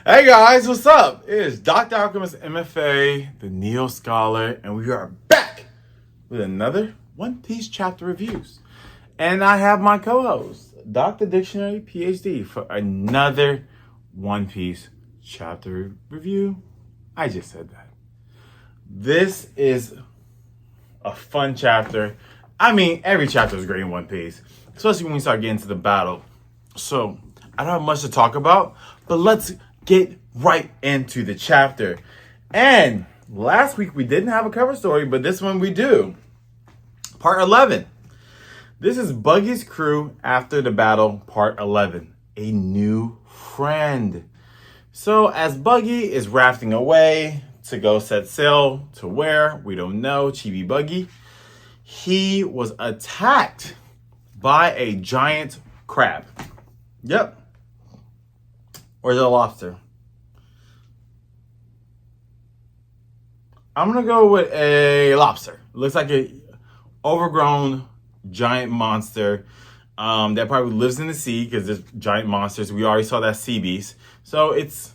Hey guys, what's up? It is Dr. Alchemist M.F.A, the Neo Scholar, and we are back with another One Piece chapter reviews. And I have my co-host, Dr. Dictionary PhD, for another One Piece chapter review. I just said that. This is a fun chapter. I mean, every chapter is great in One Piece, especially when we start getting to the battle. So, I don't have much to talk about, but let's get right into the chapter. And last week we didn't have a cover story, but this one we do. Part 11. This is Buggy's crew after the battle, part 11. A new friend. So as Buggy is rafting away to go set sail to where, we don't know, Chibi Buggy, he was attacked by a giant crab. Yep. Or is it a lobster? I'm going to go with a lobster. Looks like an overgrown giant monster that probably lives in the sea because there's giant monsters. We already saw that sea beast. So it's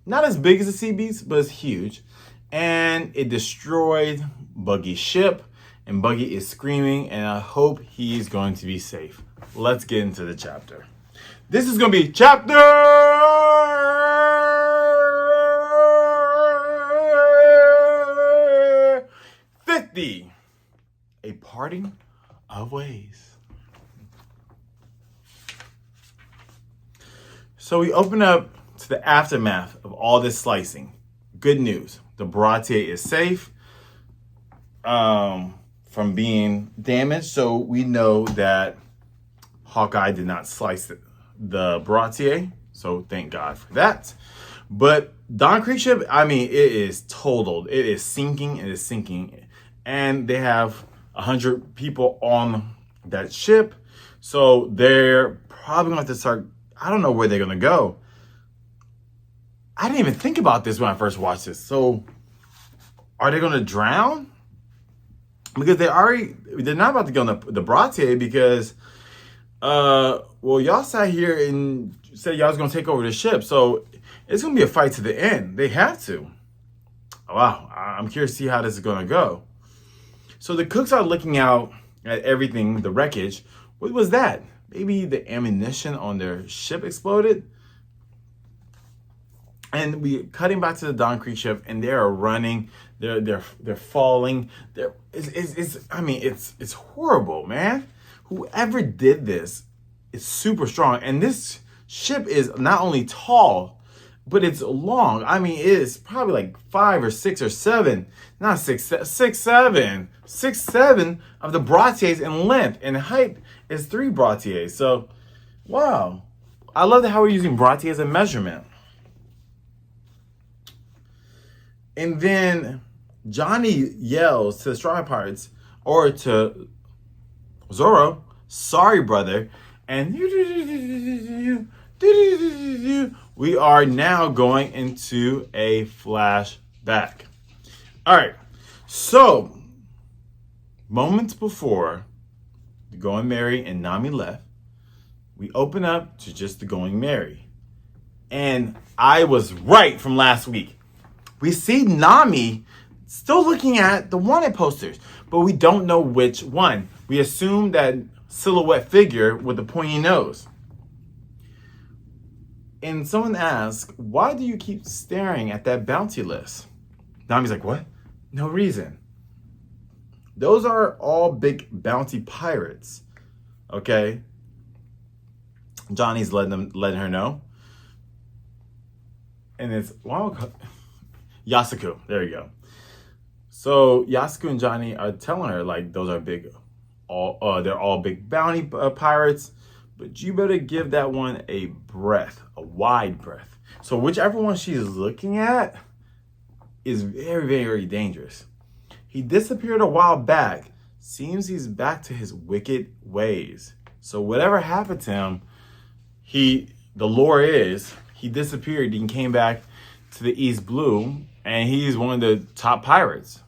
not as big as a sea beast, but it's huge. And it destroyed Buggy's ship. And Buggy is screaming, and I hope he's going to be safe. Let's get into the chapter. This is going to be chapter 50. A parting of ways. So we open up to the aftermath of all this slicing. Good news. The Baratie is safe from being damaged. So we know that Hawkeye did not slice the Baratie, so thank God for that. But Don Krieg ship, I mean, it is totaled. It is sinking. It is sinking. And they have 100 people on that ship. So they're probably going to have to start, I don't know where they're going to go. I didn't even think about this when I first watched this. So are they going to drown? Because they're not about to go on the Baratie because well, y'all sat here and said y'all was going to take over the ship. So it's going to be a fight to the end. They have to. Wow. I'm curious to see how this is going to go. So the cooks are looking out at everything, the wreckage. What was that? Maybe the ammunition on their ship exploded? And we cutting back to the Don Krieg ship, and they are running. They're falling. It's horrible, man. Whoever did this is super strong. And this ship is not only tall, but it's long. I mean, it is probably like 5 or 6 or 7, not 6, 7 of the Baraties in length, and height is 3 Baraties. So, wow. I love how we're using Baratie as a measurement. And then Johnny yells to the Straw Pirates, or to Zoro, sorry, brother. And we are now going into a flashback. All right. So, moments before the Going Merry and Nami left, we open up to just the Going Merry. And I was right from last week. We see Nami still looking at the wanted posters, but we don't know which one. We assume that silhouette figure with the pointy nose. And someone asks, why do you keep staring at that bounty list? Nami's like, what? No reason. Those are all big bounty pirates. Okay? Johnny's letting her know. And it's, wow, Yosaku. There you go. So Yosaku and Johnny are telling her, like, those are big, they're all big bounty pirates, but you better give that one a breath, a wide breath. So whichever one she's looking at is very, very dangerous. He disappeared a while back. Seems he's back to his wicked ways. So whatever happened to him, the lore is, he disappeared and came back to the East Blue, and he's one of the top pirates.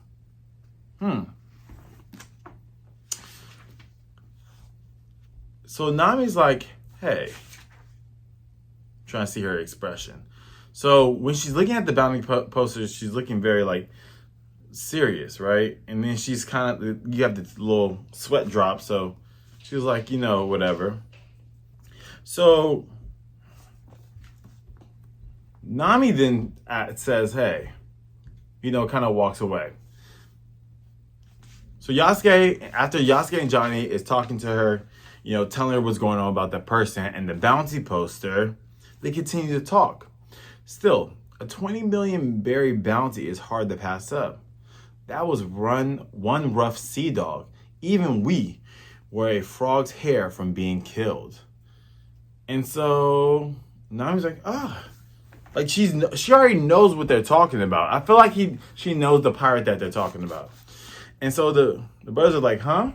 So Nami's like, hey, trying to see her expression. So when she's looking at the bounty posters, she's looking very like serious, right? And then she's kind of, you have this little sweat drop, so she's like, you know, whatever. So Nami then says, hey, you know, kind of walks away. So Yasuke, after Yasuke and Johnny is talking to her, you know, telling her what's going on about that person and the bounty poster, they continue to talk. Still, a 20 million berry bounty is hard to pass up. That was one rough sea dog. Even we were a frog's hair from being killed. And so Nami's like, like she already knows what they're talking about. I feel like she knows the pirate that they're talking about. And so the brothers are like, huh?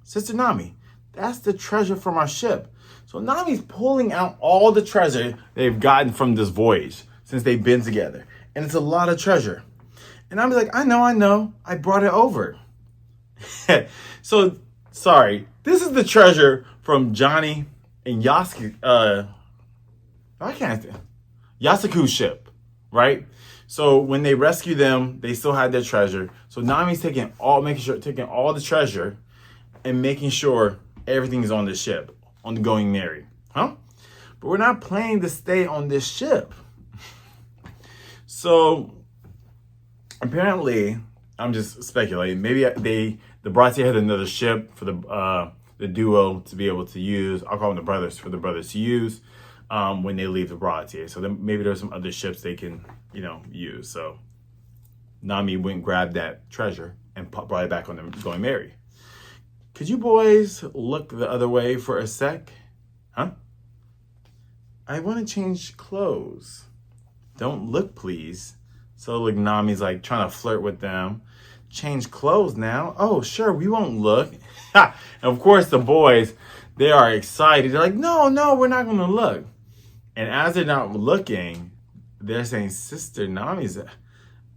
Sister Nami, that's the treasure from our ship. So Nami's pulling out all the treasure they've gotten from this voyage since they've been together. And it's a lot of treasure. And Nami's like, I know. I brought it over. So, sorry. This is the treasure from Johnny and Yosaku's ship, right? So when they rescue them, they still had their treasure. So Nami's taking all the treasure and making sure everything is on the ship, on the Going Merry. Huh? But we're not planning to stay on this ship. So apparently, I'm just speculating, maybe the Baratie had another ship for the duo to be able to use. I'll call them the brothers, for the brothers to use when they leave the Baratie. So then maybe there's some other ships they can, you know, use. So Nami went and grabbed that treasure and brought it back on the Going Merry. Could you boys look the other way for a sec? Huh? I want to change clothes. Don't look, please. So like Nami's like trying to flirt with them. Change clothes now? Oh, sure, we won't look. And of course the boys, they are excited. They're like, no, we're not going to look. And as they're not looking, they're saying, Sister Nami's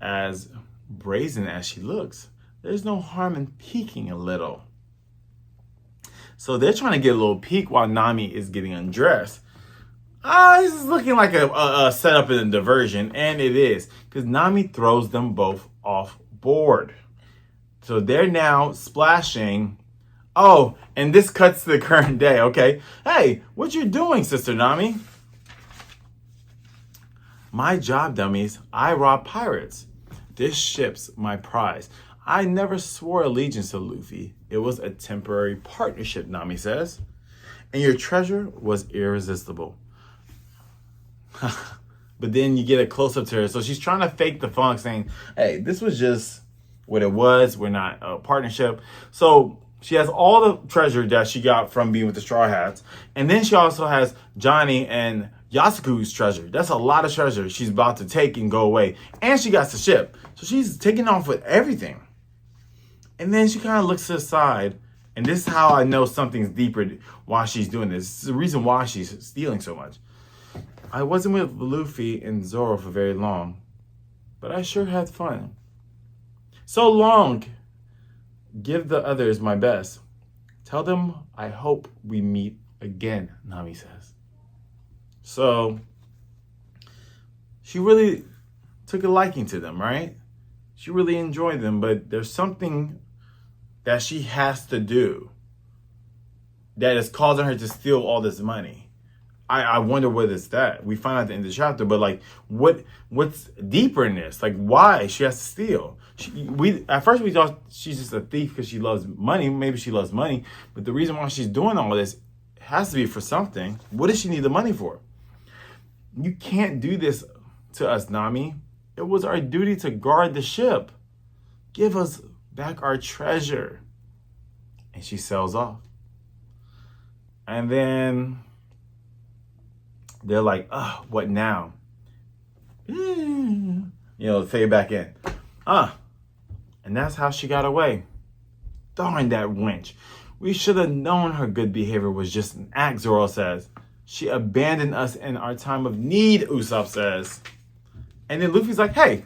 as brazen as she looks. There's no harm in peeking a little. So they're trying to get a little peek while Nami is getting undressed. This is looking like a setup and a diversion, and it is, because Nami throws them both off board. So they're now splashing. Oh, and this cuts to the current day, okay? Hey, what you doing, Sister Nami? My job, dummies. I rob pirates. This ship's my prize. I never swore allegiance to Luffy. It was a temporary partnership, Nami says. And your treasure was irresistible. But then you get a close-up to her. So she's trying to fake the funk, saying, hey, this was just what it was. We're not a partnership. So she has all the treasure that she got from being with the Straw Hats. And then she also has Johnny and Yosaku's treasure. That's a lot of treasure she's about to take and go away. And she got the ship. So she's taking off with everything. And then she kind of looks to the side. And this is how I know something's deeper why she's doing this. This is the reason why she's stealing so much. I wasn't with Luffy and Zoro for very long, but I sure had fun. So long. Give the others my best. Tell them I hope we meet again, Nami says. So she really took a liking to them, right? She really enjoyed them, but there's something that she has to do that is causing her to steal all this money. I wonder what it's that. We find out at the end of the chapter, but like, what's deeper in this? Like, why she has to steal? At first we thought she's just a thief because she loves money. Maybe she loves money, but the reason why she's doing all this has to be for something. What does she need the money for? You can't do this to us, Nami. It was our duty to guard the ship. Give us back our treasure. And she sails off. And then they're like, what now? You know, fade back in. And that's how she got away. Darn that wench. We should have known her good behavior was just an act, Zoro says. She abandoned us in our time of need, Usopp says. And then Luffy's like, hey,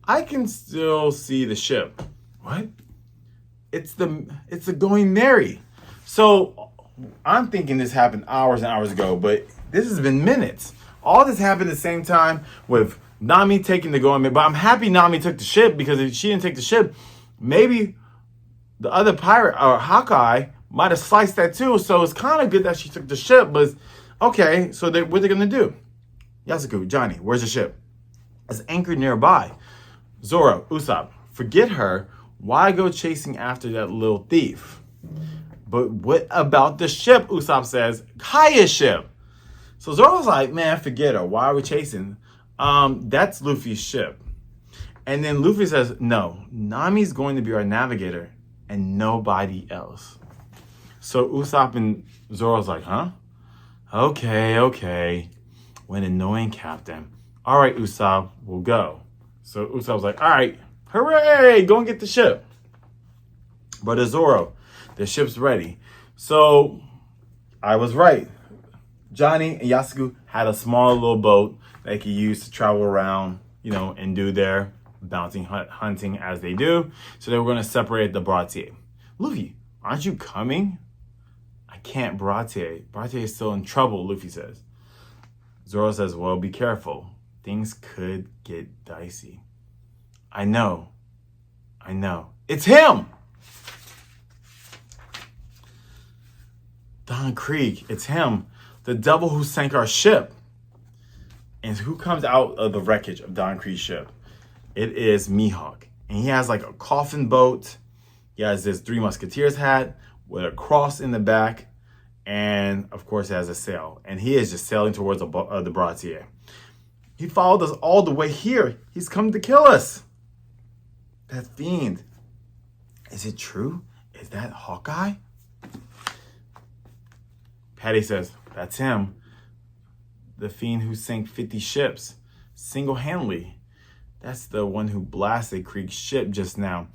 I can still see the ship. What? It's the Going Merry. So I'm thinking this happened hours and hours ago, but this has been minutes. All this happened at the same time with Nami taking the going, but I'm happy Nami took the ship, because if she didn't take the ship, maybe the other pirate or Hawkeye might have sliced that too. So it's kind of good that she took the ship. But okay, so what are they gonna do? Yosaku, Johnny, where's the ship? It's anchored nearby. Zoro, Usopp, forget her. Why go chasing after that little thief? But what about the ship? Usopp says, Kaya's ship. So Zoro's like, man, forget her. Why are we chasing? That's Luffy's ship. And then Luffy says, no, Nami's going to be our navigator and nobody else. So Usopp and Zoro's like, huh? Okay. When annoying captain. All right, Usopp, we'll go. So Usopp's like, all right, hooray, go and get the ship. But Zoro, the ship's ready. So I was right. Johnny and Yosaku had a small little boat they could use to travel around, and do their bounty hunting as they do. So they were going to separate the Baratie. Luffy, aren't you coming? I can't, Baratie. Baratie is still in trouble, Luffy says. Zoro says, well, be careful. Things could get dicey. I know. It's him! Don Krieg, it's him. The devil who sank our ship. And who comes out of the wreckage of Don Krieg's ship? It is Mihawk. And he has like a coffin boat. He has this Three Musketeers hat with a cross in the back. And of course, it has a sail. And he is just sailing towards the Baratie. He followed us all the way here. He's come to kill us. That fiend. Is it true? Is that Hawkeye? Patty says, that's him. The fiend who sank 50 ships single-handedly. That's the one who blasted Krieg's ship just now.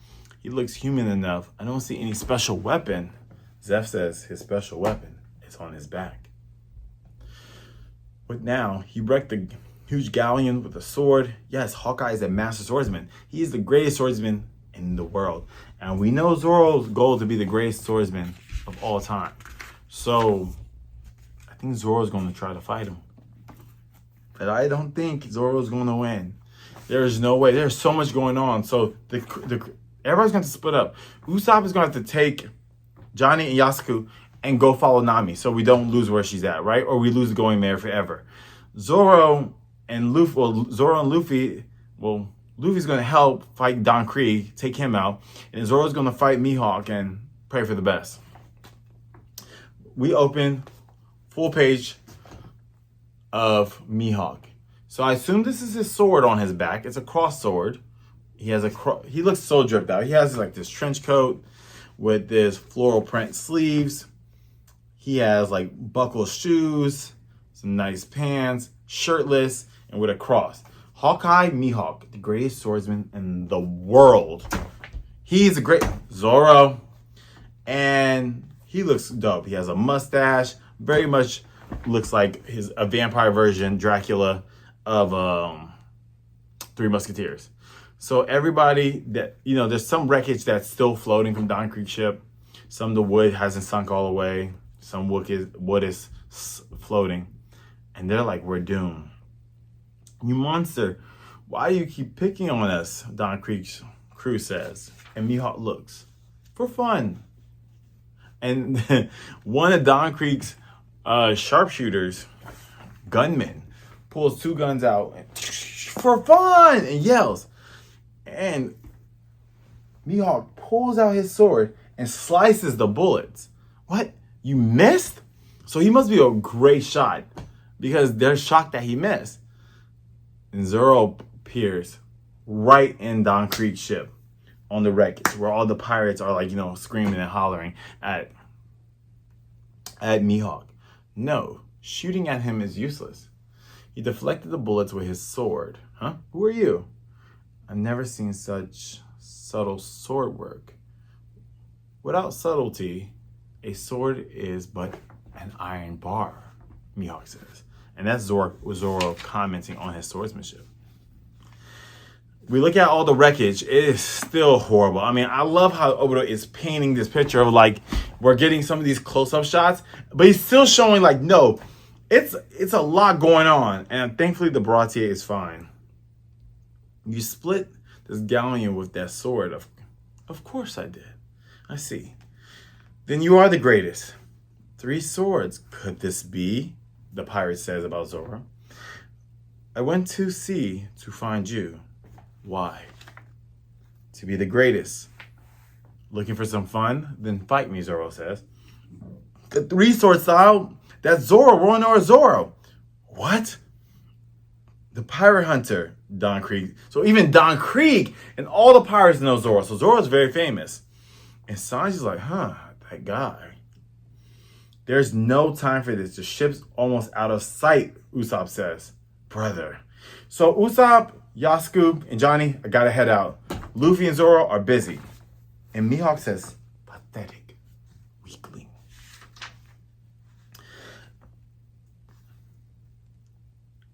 He looks human enough. I don't see any special weapon. Zeph says his special weapon is on his back. But now, he wrecked the huge galleon with a sword. Yes, Hawkeye is a master swordsman. He is the greatest swordsman in the world. And we know Zoro's goal to be the greatest swordsman of all time. So, I think Zoro's going to try to fight him. But I don't think Zoro's going to win. There's no way. There's so much going on. So, everybody's going to split up. Usopp is going to have to take Johnny and Yosaku and go follow Nami so we don't lose where she's at, right? Or we lose going there forever. Zoro and Luffy, Luffy's going to help fight Don Krieg, take him out. And Zoro's going to fight Mihawk and pray for the best. We open full page of Mihawk. So I assume this is his sword on his back. It's a cross sword. He looks so dripped out. He has like this trench coat with this floral print sleeves. He has like buckled shoes, some nice pants, shirtless, and with a cross. Hawkeye Mihawk, the greatest swordsman in the world. He's a great Zoro, and he looks dope. He has a mustache, very much looks like a vampire version, Dracula, of Three Musketeers. So everybody that, there's some wreckage that's still floating from Don Krieg's ship. Some of the wood hasn't sunk all the way. Some wood is floating. And they're like, we're doomed. You monster, why do you keep picking on us? Don Krieg's crew says. And Mihawk looks, for fun. And one of Don Krieg's sharpshooters, gunmen, pulls two guns out for fun and yells. And Mihawk pulls out his sword and slices the bullets. What? You missed? So he must be a great shot because they're shocked that he missed. And Zoro appears right in Don Krieg's ship on the wreckage where all the pirates are like, screaming and hollering at Mihawk. No, shooting at him is useless. He deflected the bullets with his sword. Huh? Who are you? I've never seen such subtle sword work. Without subtlety, a sword is but an iron bar, Mihawk says. And that's Zoro commenting on his swordsmanship. We look at all the wreckage. It is still horrible. I mean, I love how Obito is painting this picture of like, we're getting some of these close-up shots, but he's still showing like, no, It's a lot going on, and thankfully the Baratie is fine. You split this galleon with that sword. Of course I did. I see. Then you are the greatest. 3 swords. Could this be? The pirate says about Zoro. I went to sea to find you. Why? To be the greatest. Looking for some fun? Then fight me, Zoro says. The 3-sword style? That's Zoro, Roanoa Zoro. What? The pirate hunter, Don Krieg. So even Don Krieg and all the pirates know Zoro. So Zoro's very famous. And Sanji's like, that guy. There's no time for this. The ship's almost out of sight, Usopp says. Brother. So Usopp, Yosaku, and Johnny, I gotta head out. Luffy and Zoro are busy. And Mihawk says, pathetic weakling.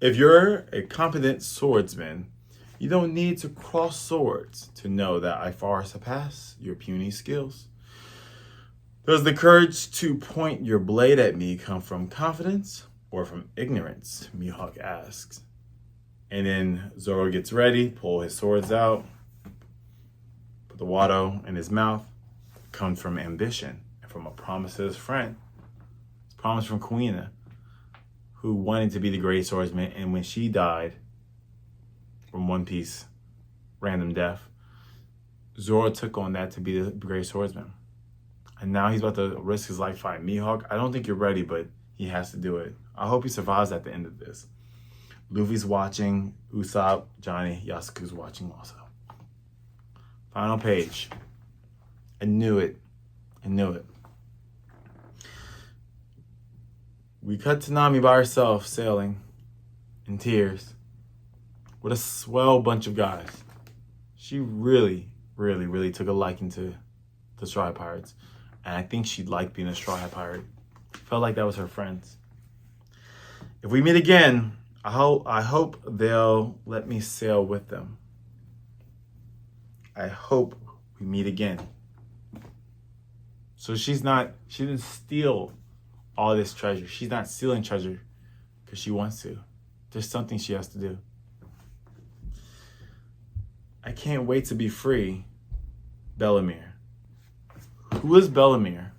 If you're a competent swordsman, you don't need to cross swords to know that I far surpass your puny skills. Does the courage to point your blade at me come from confidence or from ignorance? Mihawk asks. And then Zoro gets ready, pull his swords out, put the water in his mouth. Comes from ambition and from a promise to his friend. It's a promise from Kuina, who wanted to be the great swordsman, and when she died from One Piece, random death, Zoro took on that to be the great swordsman. And now he's about to risk his life fighting Mihawk. I don't think you're ready, but he has to do it. I hope he survives at the end of this. Luffy's watching, Usopp, Johnny, Yosaku's watching also. Final page. I knew it. We cut to Nami by herself, sailing, in tears, with a swell bunch of guys. She really took a liking to the Straw Hat Pirates. And I think she liked being a Straw Hat Pirate. Felt like that was her friends. If we meet again, I hope they'll let me sail with them. I hope we meet again. So she didn't steal all this treasure. She's not stealing treasure because she wants to. There's something she has to do. I can't wait to be free, Bellemere. Who is Bellemere?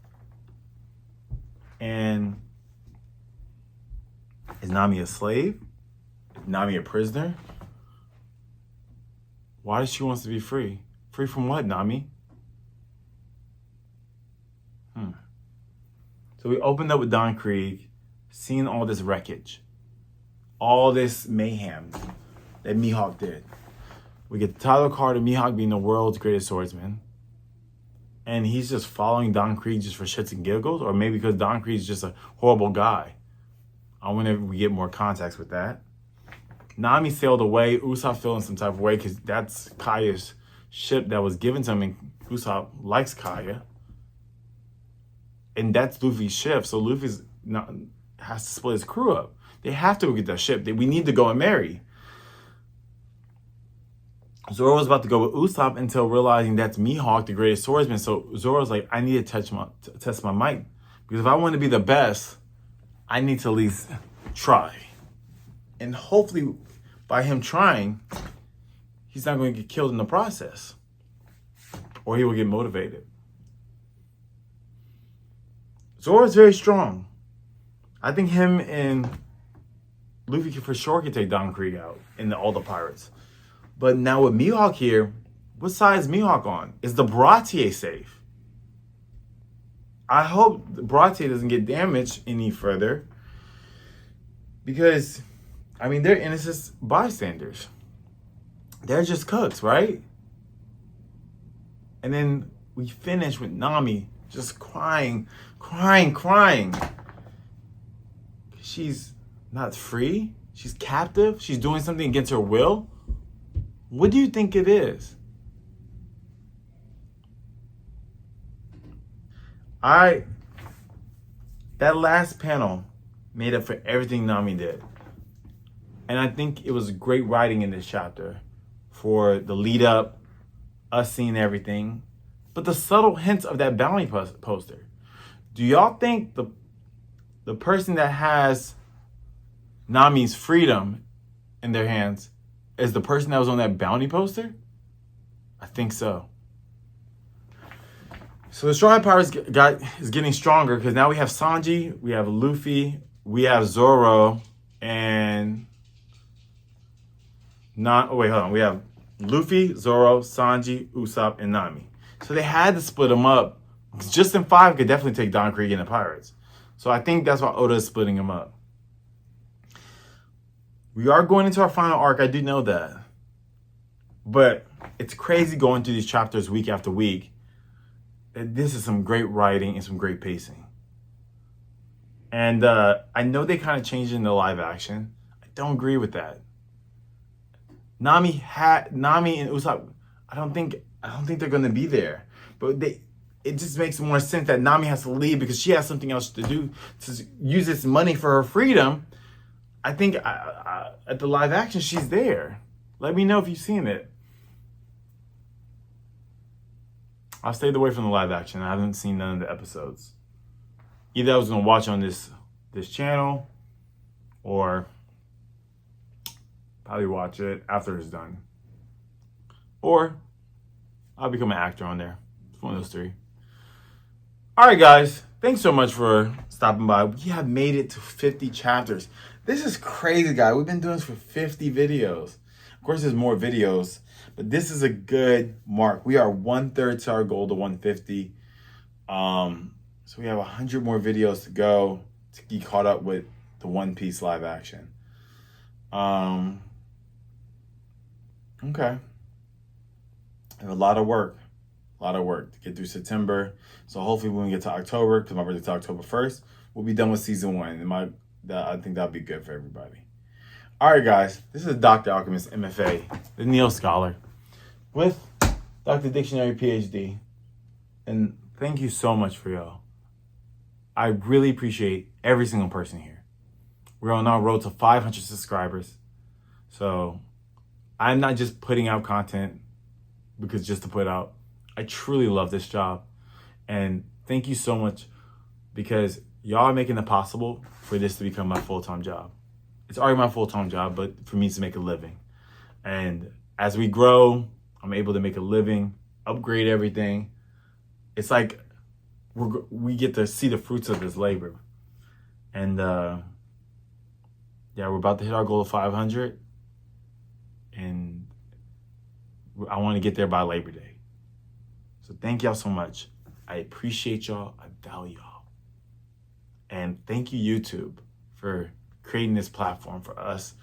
And is Nami a slave? Is Nami a prisoner? Why does she want to be free? Free from what, Nami? So we opened up with Don Krieg, seeing all this wreckage, all this mayhem that Mihawk did. We get the title card of Mihawk being the world's greatest swordsman. And he's just following Don Krieg just for shits and giggles, or maybe because Don Krieg's just a horrible guy. I wonder if we get more context with that. Nami sailed away. Usopp feeling some type of way because that's Kaya's ship that was given to him, and Usopp likes Kaya. And that's Luffy's ship, so Luffy's has to split his crew up. They have to go get that ship. We need to go and marry. Zoro was about to go with Usopp until realizing that's Mihawk, the greatest swordsman. So Zoro's like, I need to test my might. Because if I want to be the best, I need to at least try. And hopefully by him trying, he's not going to get killed in the process. Or he will get motivated. Zoro's very strong. I think him and Luffy for sure can take Don Krieg out and all the pirates. But now with Mihawk here, what side is Mihawk on? Is the Baratie safe? I hope the Baratie doesn't get damaged any further. Because, I mean, they're innocent bystanders. They're just cooks, right? And then we finish with Nami just crying. She's not free. She's captive. She's doing something against her will. What do you think it is? That last panel made up for everything Nami did. And I think it was great writing in this chapter for the lead up, us seeing everything, but the subtle hints of that bounty poster. Do y'all think the person that has Nami's freedom in their hands is the person that was on that bounty poster? I think so. So the Straw Power is getting stronger because now we have Sanji, we have Luffy, we have Zoro, and we have Luffy, Zoro, Sanji, Usopp, and Nami. So they had to split them up. Just in 5 could definitely take Don Krieg and the pirates. So I think that's why Oda is splitting them up. We are going into our final arc, I do know that. But it's crazy going through these chapters week after week. This is some great writing and some great pacing. And I know they kind of changed in the live action. I don't agree with that. Nami and Usopp, I don't think they're gonna be there. But it just makes more sense that Nami has to leave because she has something else to do, to use this money for her freedom. I think at the live action, she's there. Let me know if you've seen it. I've stayed away from the live action. I haven't seen none of the episodes. Either I was going to watch on this channel or probably watch it after it's done. Or I'll become an actor on there. It's one of those 3. All right, guys. Thanks so much for stopping by. We have made it to 50 chapters. This is crazy, guys. We've been doing this for 50 videos. Of course, there's more videos, but this is a good mark. We are 1/3 to our goal to 150. So we have 100 more videos to go to get caught up with the One Piece live action. Okay. I have a lot of work to get through September. So hopefully when we get to October, because my birthday's October 1st, we'll be done with season 1. I think that'll be good for everybody. All right, guys. This is Dr. Alchemist, M.F.A, the Neo Scholar, with Dr. Dictionary, PhD. And thank you so much for y'all. I really appreciate every single person here. We're on our road to 500 subscribers. So I'm not just putting out content because just to put out. I truly love this job. And thank you so much because y'all are making it possible for this to become my full-time job. It's already my full-time job, but for me to make a living. And as we grow, I'm able to make a living, upgrade everything. It's like we get to see the fruits of this labor. And we're about to hit our goal of 500. And I want to get there by Labor Day. So thank y'all so much. I appreciate y'all. I value y'all. And thank you, YouTube, for creating this platform for us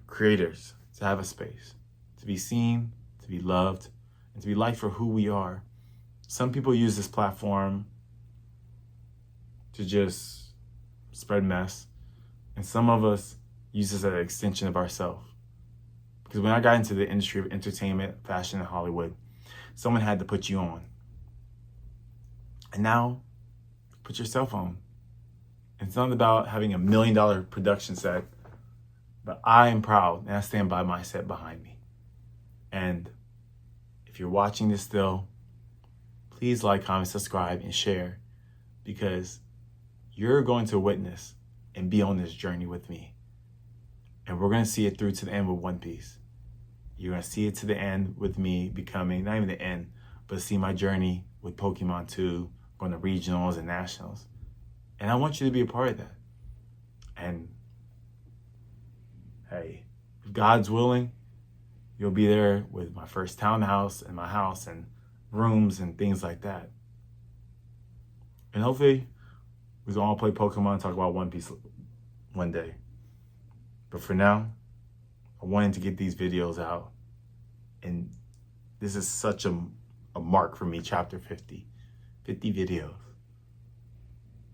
creators to have a space, to be seen, to be loved, and to be liked for who we are. Some people use this platform to just spread mess. And some of us use this as an extension of ourselves. Because when I got into the industry of entertainment, fashion, and Hollywood, someone had to put you on. And now, put your cell phone. It's not about having $1 million production set, but I am proud and I stand by my set behind me. And if you're watching this still, please like, comment, subscribe, and share because you're going to witness and be on this journey with me. And we're going to see it through to the end with One Piece. You're going to see it to the end with me becoming, not even the end, but see my journey with Pokemon 2, going to regionals and nationals. And I want you to be a part of that. And hey, if God's willing, you'll be there with my first townhouse and my house and rooms and things like that. And hopefully, we can all play Pokemon and talk about One Piece one day. But for now, I wanted to get these videos out. And this is such a mark for me, chapter 50. 50 videos.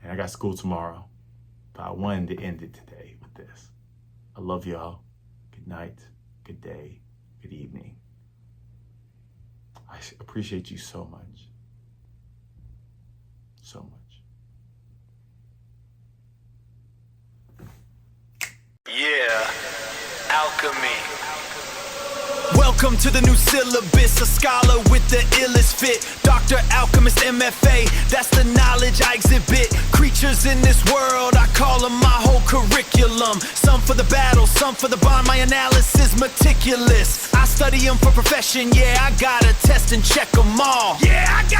And I got school tomorrow. But I wanted to end it today with this. I love y'all. Good night, good day, good evening. I appreciate you so much. So much. Yeah, alchemy. Welcome to the new syllabus, a scholar with the illest fit. Dr. Alchemist M.F.A, that's the knowledge I exhibit. Creatures in this world, I call them my whole curriculum. Some for the battle, some for the bond, my analysis meticulous. I study them for profession, yeah, I gotta test and check them all. Yeah, I got